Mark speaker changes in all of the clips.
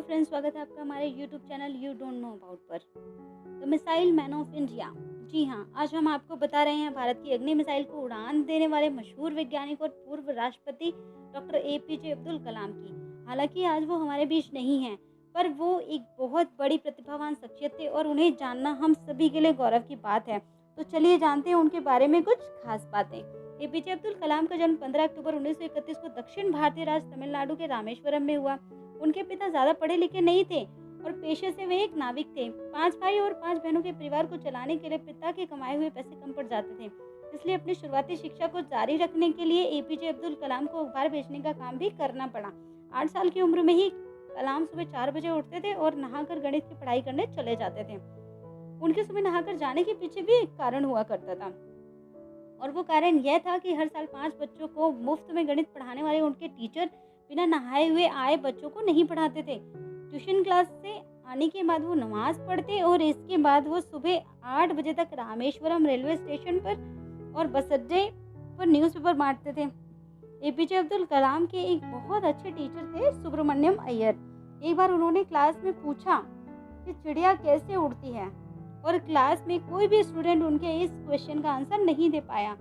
Speaker 1: Hello friends, स्वागत है आपका हमारे YouTube channel you don't know about पर। The missile man of India. जी हाँ, आज हम आपको बता रहे हैं भारत की अग्नि मिसाइल को उड़ान देने वाले मशहूर वैज्ञानिक और पूर्व राष्ट्रपति डॉक्टर एपीजे अब्दुल कलाम की। हालांकि आज वो हमारे बीच नहीं हैं, पर वो एक बहुत बड़ी प्रतिभावान शख्सियत थे और उन्हें जानना हम सभी के लिए गौरव की बात है। तो चलिए जानते हैं उनके बारे में कुछ खास बातें। एपीजे अब्दुल कलाम का जन्म 15 अक्टूबर 1931 को दक्षिण भारतीय राज्य तमिलनाडु के रामेश्वरम में हुआ। उनके पिता ज्यादा पढ़े लिखे नहीं थे और पेशे से वे एक नाविक थे। 5 भाई और 5 बहनों के परिवार को चलाने के लिए पिता के कमाए हुए पैसे कम पड़ जाते थे, इसलिए अपनी शुरुआती शिक्षा को जारी रखने के लिए एपीजे अब्दुल कलाम को अखबार बेचने का काम भी करना पड़ा। 8 साल की उम्र में ही कलाम सुबह 4 बजे उठते थे और नहाकर गणित की पढ़ाई करने चले जाते थे। उनके सुबह नहाकर जाने के पीछे भी एक कारण हुआ करता था, और वो कारण यह था कि हर साल 5 बच्चों को मुफ्त में गणित पढ़ाने वाले उनके टीचर बिना नहाए हुए आए बच्चों को नहीं पढ़ाते थे। ट्यूशन क्लास से आने के बाद वो नमाज पढ़ते और इसके बाद वो सुबह 8 बजे तक रामेश्वरम रेलवे स्टेशन पर और बस अड्डे पर न्यूज़पेपर बांटते थे। एपीजे अब्दुल कलाम के एक बहुत अच्छे टीचर थे सुब्रमण्यम अय्यर। एक बार उन्होंने क्लास में पूछा कि चिड़िया कैसे उड़ती है, और क्लास में कोई भी स्टूडेंट उनके इस क्वेश्चन का आंसर नहीं दे पाया।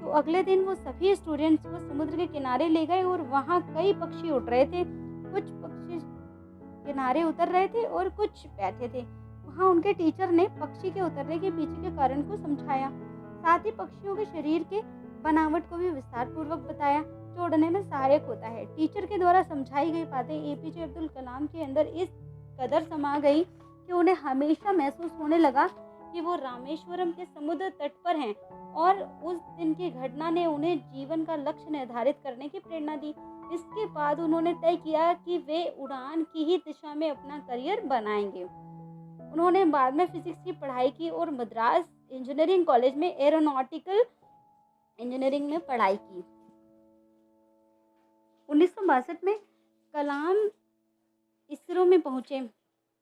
Speaker 1: तो अगले दिन वो सभी स्टूडेंट्स को समुद्र के किनारे ले गए और वहाँ कई पक्षी उड़ रहे थे। कुछ पक्षी किनारे उतर रहे थे और कुछ बैठे थे। वहाँ उनके टीचर ने पक्षी के उतरने के पीछे के कारण को समझाया, साथ ही पक्षियों के शरीर के बनावट को भी विस्तार पूर्वक बताया जो उड़ने में सहायक होता है। टीचर के द्वारा समझाई गई बातें एपीजे अब्दुल कलाम के अंदर इस कदर समा गई कि उन्हें हमेशा महसूस होने लगा कि वो रामेश्वरम के समुद्र तट पर हैं, और उस दिन की घटना ने उन्हें जीवन का लक्ष्य निर्धारित करने की प्रेरणा दी। इसके बाद उन्होंने तय किया कि वे उड़ान की ही दिशा में अपना करियर बनाएंगे। उन्होंने बाद में फिजिक्स की पढ़ाई की और मद्रास इंजीनियरिंग कॉलेज में एरोनॉटिकल इंजीनियरिंग में पढ़ाई की। 1962 में कलाम इसरो में पहुंचे।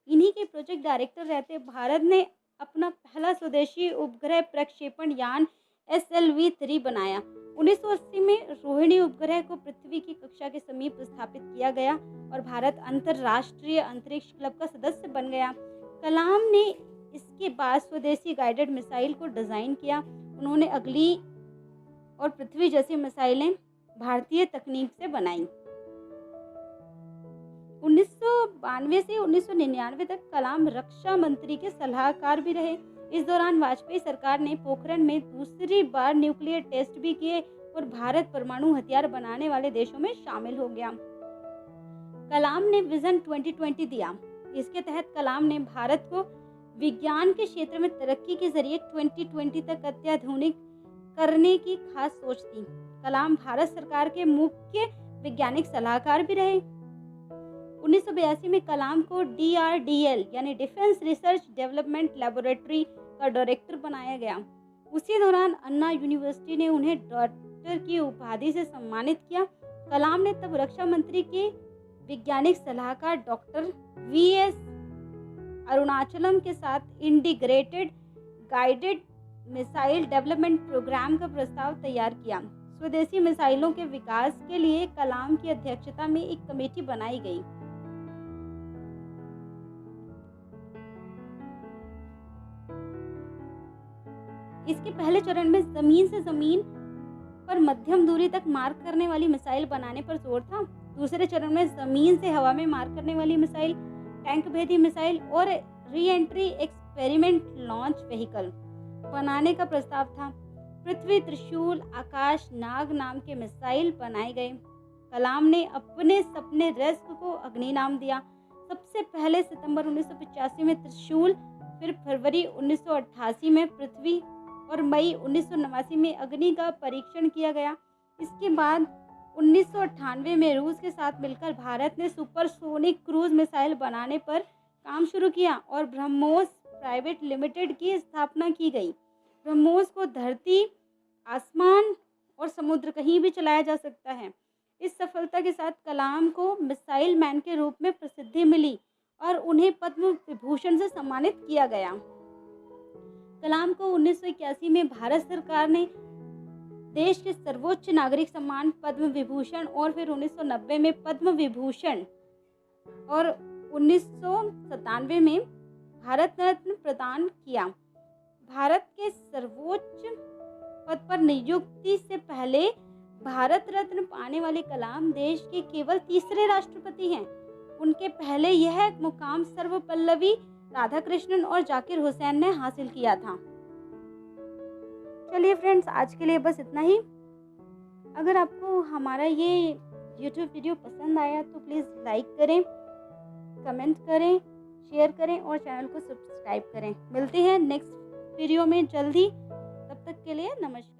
Speaker 1: इन्हीं के प्रोजेक्ट डायरेक्टर रहते भारत ने अपना पहला स्वदेशी उपग्रह प्रक्षेपण यान SLV-3 बनाया। 1980 में रोहिणी उपग्रह को पृथ्वी की कक्षा के समीप स्थापित किया गया और भारत अंतरराष्ट्रीय अंतरिक्ष क्लब का सदस्य बन गया। कलाम ने इसके बाद स्वदेशी गाइडेड मिसाइल को डिजाइन किया। उन्होंने अगली और पृथ्वी जैसी मिसाइलें भारतीय तकनीक से बनाई। 1992 से 1999 तक कलाम रक्षा मंत्री के सलाहकार भी रहे। इस दौरान वाजपेयी सरकार ने पोखरण में दूसरी बार न्यूक्लियर टेस्ट भी किए और भारत परमाणु हथियार बनाने वाले देशों में शामिल हो गया। कलाम ने विजन 2020 दिया। इसके तहत कलाम ने भारत को विज्ञान के क्षेत्र में तरक्की के जरिए 2020 तक अत्याधुनिक करने की खास सोच थी। कलाम भारत सरकार के मुख्य वैज्ञानिक सलाहकार भी रहे। 1982 में कलाम को DRDL यानी डिफेंस रिसर्च डेवलपमेंट लेबोरेटरी का डायरेक्टर बनाया गया। उसी दौरान अन्ना यूनिवर्सिटी ने उन्हें डॉक्टर की उपाधि से सम्मानित किया। कलाम ने तब रक्षा मंत्री के वैज्ञानिक सलाहकार डॉक्टर VS अरुणाचलम के साथ integrated guided missile development programme का प्रस्ताव तैयार किया। स्वदेशी मिसाइलों के विकास के लिए कलाम की अध्यक्षता में एक कमेटी बनाई गई। इसके पहले चरण में जमीन से जमीन पर मध्यम दूरी तक मार करने वाली मिसाइल बनाने पर जोर था। दूसरे चरण में जमीन से हवा में मार करने वाली मिसाइल, टैंक भेदी मिसाइल और re entry experiment launch vehicle बनाने का प्रस्ताव था। पृथ्वी त्रिशूल, आकाश नाग नाम के मिसाइल बनाए गए। कलाम ने अपने सपने रेस्क को अग्नि नाम दिया। सबसे पहले सितंबर 1985 में त्रिशूल, फिर फरवरी 1988 में पृथ्वी और मई 1989 में अग्नि का परीक्षण किया गया। इसके बाद 1998 में रूस के साथ मिलकर भारत ने सुपरसोनिक क्रूज मिसाइल बनाने पर काम शुरू किया और ब्रह्मोस प्राइवेट लिमिटेड की स्थापना की गई। ब्रह्मोस को धरती, आसमान और समुद्र कहीं भी चलाया जा सकता है। इस सफलता के साथ कलाम को मिसाइल मैन के रूप में प्रसिद्धि मिली और उन्हें पद्म विभूषण से सम्मानित किया गया। कलाम को 1981 में भारत सरकार ने देश के सर्वोच्च नागरिक सम्मान पद्म विभूषण और फिर 1990 में पद्म विभूषण और 1997 में भारत रत्न प्रदान किया। भारत के सर्वोच्च पद पर नियुक्ति से पहले भारत रत्न पाने वाले कलाम देश के केवल तीसरे राष्ट्रपति हैं। उनके पहले यह मुकाम सर्वपल्लवी राधाकृष्णन और जाकिर हुसैन ने हासिल किया था। चलिए फ्रेंड्स, आज के लिए बस इतना ही। अगर आपको हमारा ये YouTube वीडियो पसंद आया तो प्लीज़ लाइक करें, कमेंट करें, शेयर करें और चैनल को सब्सक्राइब करें। मिलते हैं नेक्स्ट वीडियो में जल्दी। तब तक के लिए नमस्कार।